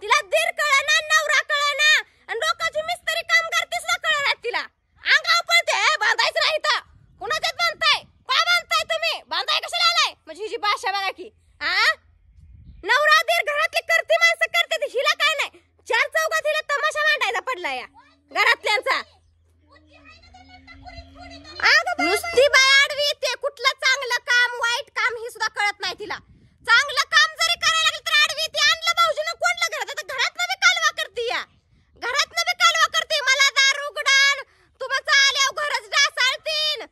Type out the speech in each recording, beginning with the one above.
तिला दीर कळना नवरा कळना आणि लोकांची मिस्त्री काम करतेस ना कळना तिला अंगाव पळते बांधायचं नाही तर कुणाच्यात बांधताय का बांधताय तुम्ही बांधाय कशाला आलाय म्हणजे हिची भाषा बघा की नवरा दीर घरातली करते माणसं करते ती हिला काय नाही चार चौकात हिला तमाशा मांडायला पडला या घरातल्यांचा नुसती बाय आडवी ते कुठलं चांगलं काम वाईट काम हे सुद्धा कळत नाही तिला चांगलं काम जरी करायला लागलं तर आडवी ती आणलं भाऊजीनं कोणलं घरात आता घरातनं बी कालवा करते या घरातनं बी कालवा करते मला दार उघडान तुम्हाला आल्यावर घरच डासाळतीन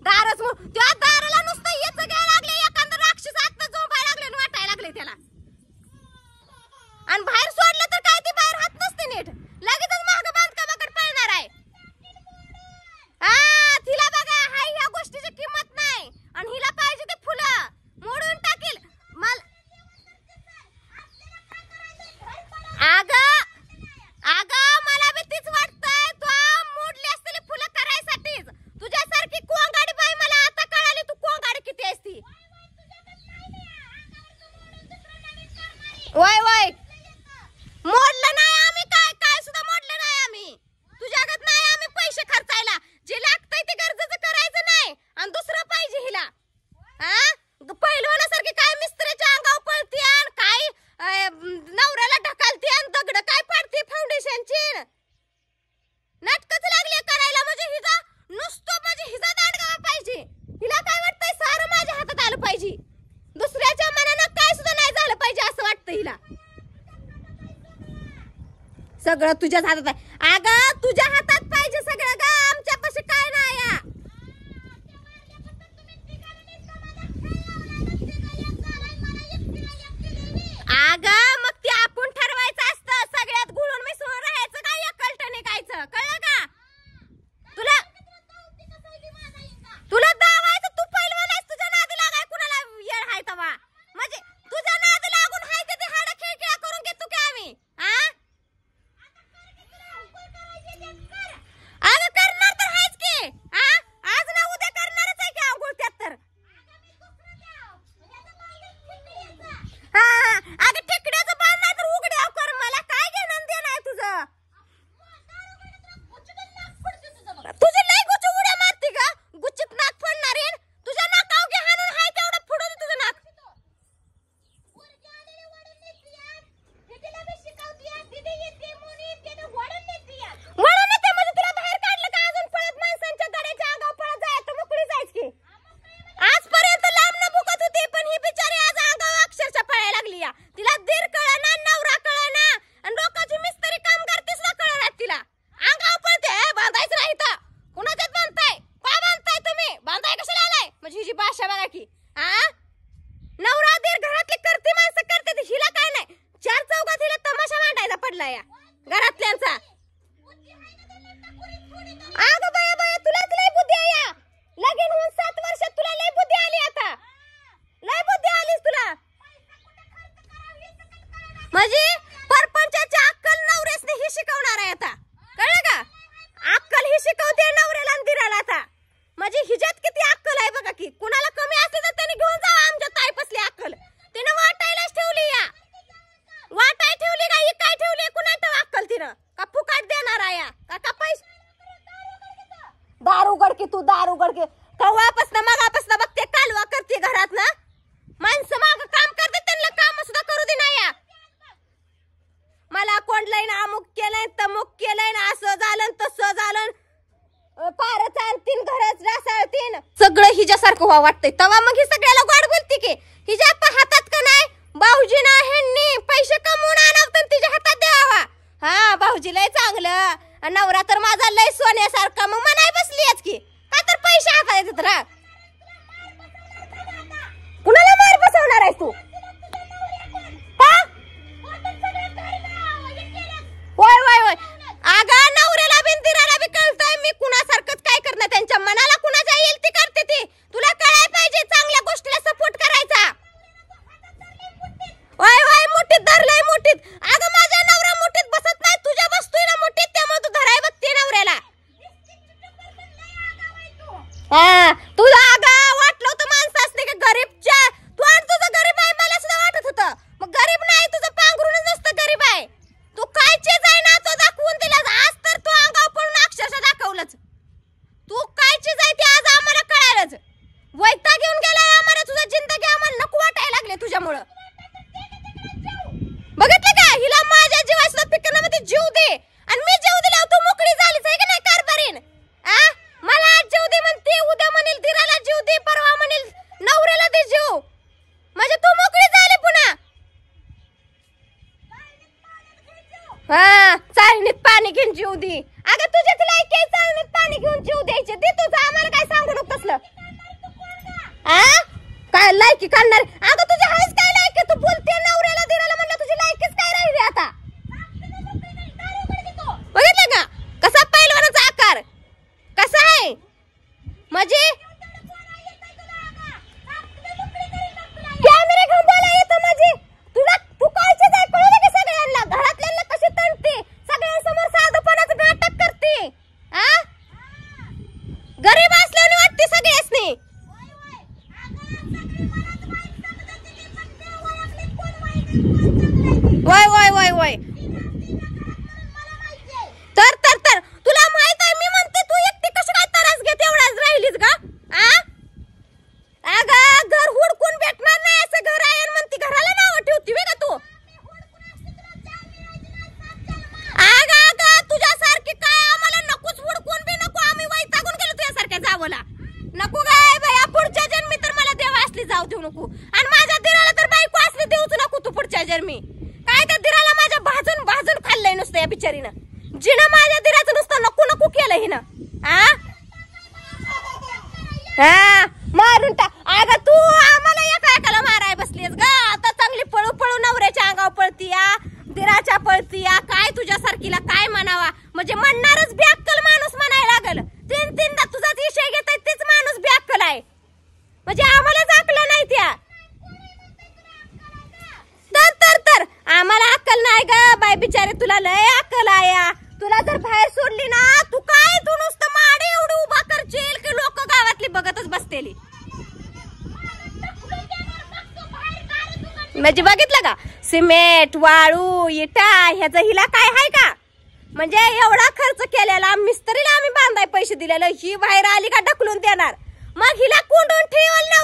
दारच त्या दाराला नुसतं येच घ्यायला लागले एखादं राक्षस आत्ता झोपायला लागले आणि वाटायला लागले त्याला आणि बाहेर सोडलं तर काय ती बाहेर हात नसते नीट लगेचच मागं बांधकामाकडे पळणार आहे तिला बघा हाय ह्या गोष्टीची किंमत नाही आणि हिला पाहिजे ते फुलं मोडून टाकेल मला बी तीच वाटतंय तू मोडली असलेली फुलं करायसाठीच तुझ्यासारखी कोंगाडी बाई मला आता कळाली तू कोंगाडी किती आहेस ती वय वय मोडलं नाही आम्ही काय सुद्धा मोडलं नाही आम्ही तुझ्यागत नाही आम्ही पैसे खर्चायला जे लागतंय ते गरजेचं करायचं नाही आणि दुसरं पाहिजे हिला पहिलवानासारखी काय मिस्त्रीच्या अंगावर पळती आणि काय नवऱ्याला ढकलती आणि दगड काय पाडती फाउंडेशनची नाटकच लागले करायला म्हणजे हिचा नुसतं म्हणजे हिचा दांडगावा पाहिजे हिला काय वाटतंय सारं माझ्या हातात आलं पाहिजे दुसऱ्याच्या मनानं काय सुद्धा नाही झालं पाहिजे असं वाटतं हिला सगळं तुझ्याच हातात आहे अगं तुझ्या हातात पाहिजे सगळं ग आमच्यापाशी काय नाही या अगं मग ते आपण ठरवायचं असतं सगळ्यात गुळून मिसळून राहायचं का एकलटणे कायचं कळलं का तुला दावायचं तू पहिलवान तुझ्या नादी लागाय कुणाला येळ हाय तवा म्हणजे तुझ्या नादी लागून हाय ते हाड खेळखेळा करून घेतो की आम्ही अगं करणार तर हायच की आज ना उद्या करणारच आहे की अंघोळ त्यात तर अगं टिकड्याचं बांध नाही तर उघड्याव कर मला काय घेणं देणं आहे तुझं तुझी लय गुच्ची उड्या मारती का गुच्चीत नाक फोडणार आहे तुझ्या नाकाव घे हाणून हाय तेवढं फोडून तुझं नाक वळून येते म्हणजे तुला बाहेर काढलं का अजून पळत माणसांच्या गड्याच्या अंगावर पळत जायचं मोकळी जायच की आजपर्यंत लांब न भुकत होती पण ही बिचारी आज अंगावर अक्षरशः पळायला लागली या तिला दीर कळना नवरा कळना आणि लोकांची मिस्त्री काम करतेस ना कळना तिला अंगावर पळते बांधायचं नाही तर कुणाच्यात बांधताय का बांधताय तुम्ही बांधाय कशाला आलाय म्हणजे हिची भाषा बघा की नवरा दीर घरातली करते माणसं करते ती हिला काय नाही चार चौकात हिला तमाशा मांडायला पडला या घरातल्यांचा अगं बाया बाया तुलाच लय बुद्धी आहे या लगीन होऊन 7 वर्षात तुला लय बुद्धी आली आता लय बुद्धी आलीस तुला म्हणजे परपंचाची अक्कल नवऱ्यासने ही शिकवणार आहे आता कळलं का अक्कल ही शिकवते नवऱ्याला आणि दिराला आता म्हणजे हिच्यात किती अक्कल आहे बघा की कुणाला कमी असले तर त्याने घेऊन जावा आमच्या ताईपसली अक्कल तिनं वाटायलाच ठेवली या वाटाय ठेवली का ही काय ठेवली कुणाला अक्कल तिनं का फुकाट देणार आहे का पैसे दार उघड की तू दार उघड की कवापासनं मगापासनं बघते कालवा करते घरात ना माणसं माग काम करते त्यांना काम सुद्धा करू दे नाही मला कोणलंय ना अमुक केलंय तमुक केलंय ना असं झालं तसं झालं पारच आणतीन घरच डासाळतीन सगळं हिच्यासारखं व्हा वाटतंय तवा मग ही सगळ्याला गोड बोलते की हिच्या हातात का नाही भाऊजीना ह्यांनी पैसे कमवून आणावं तिच्या हातात द्यावा भाऊजी लय चांगलं नवरा तर माझा लय सोन्यासारखा मग मनाय बसलीच की का तर पैसे हातात येतात रा कुणाला मार बसवणार आहेस तू होय होय होय अगं नवऱ्याला बिन दिराला बी कळतंय मी कुणासारखंच काय करणार त्यांच्या मनाला कुणाच्या येईल ती करते ती तुला कळाय पाहिजे चांगल्या गोष्टीला सपोर्ट करायचा होय होय मुठीत धरलंय मुठीत अगं माझा नवरा मुठीत बसत नाही तुझ्या बसतोय ना मुठीत त्यामुळे तू धराय बघते नवऱ्याला तुला अगं वाटलं होतं माणसं असते का गरीबच्या तू आणि तुझं गरीब आहे मला सुद्धा वाटत होतं मग गरीब नाही तुझं पांघरूनच ऐक ना मग ती जीव दे आणि मी जीव दिला तू मोकळी झालीच आहे का नाही कारभारीन आ मला आज जीव दे म्हणते उद्या म्हणेल दिराला जीव दे परवा म्हणेल नवऱ्याला दे जीव म्हणजे तू मोकळी झाली पुन्हा हा चाळणीत पाणी घेऊन जीव दे अगं तुझ्याच लायकी आहे चाळणीत पाणी घेऊन जीव द्यायचे दे तुझं आम्हाला काय सांगू नको तसलं आ काय लायकी काढणार अगं तुझ्या हायच काय लायकी तू बोलते नवऱ्याला दिराला म्हणलं तुझी लायकीच काय राहिली आता बघितलं का कसा पैलवानाचा आकार कसा आहे म्हणजे कॅमेरा घेऊन बोला येतो माझी तुला तू कायचे जाय कळलं की सगळ्यांना घरातल्यांना कशी तणते सगळ्यांसमोर साधूपणाचं नाटक करते आ गरीब असल्याने वाटते सगळ्यांनी वय वय वय वय तर तुला माहित आहे मी म्हणते तू एकटी कशी काय त्रास घेत एवढाच राहिलीस का आ अगं घर हुडकून भेटणार नाही असं घर आहे म्हणती घराला नाव ठेवती वे का तू अगं तुझ्यासारखी काय आम्हाला नकोच हुडकून बी नको आम्ही वैतागून गेलो तुझ्यासारख्या जावला नको काय भया पुढच्या जन्मी तर मला देवा असली जाऊ देऊ नको आणि माझ्या दिराला तर बायको असली देऊच नको तू पुढच्या जन्मी काय त्या दिराला माझ्या भाजून भाजून खाल्लंय नुसतं या बिचारीनं जिनं माझ्या दिराचं नुसतं नको नको केलं हिनं आ हा मारून टाक अगं तू आम्हाला एका एकाला माराय बसलीस ग आता चांगली पळू पळू नवऱ्याच्या अंगावर पळतीया दिराच्या पळतीया काय तुझ्यासारखीला काय म्हणावा म्हणजे म्हणणारच बेअक्कल माणूस म्हणायला लागल तीनदा तुझाच विषय घेताय तेच माणूस बेअक्कल आहे म्हणजे आम्हालाच अक्कल नाही त्या तर आम्हाला अक्कल नाही ग बाय बिचारे तुला लय अक्कल आहे तुला जर बाहेर सोडली ना तू काय तू नुसतं माडे एवढं उभा करशील की लोक गावातली बघतच बसतेली म्हणजे बघितलं का सिमेंट वाळू इटा ह्याचं हिला काय आहे का म्हणजे एवढा खर्च केलेला मिस्त्रीला आम्ही बांधाय पैसे दिलेलं ही बाहेर आली का ढकलून देणार मग हिला कोंडून ठेवल ना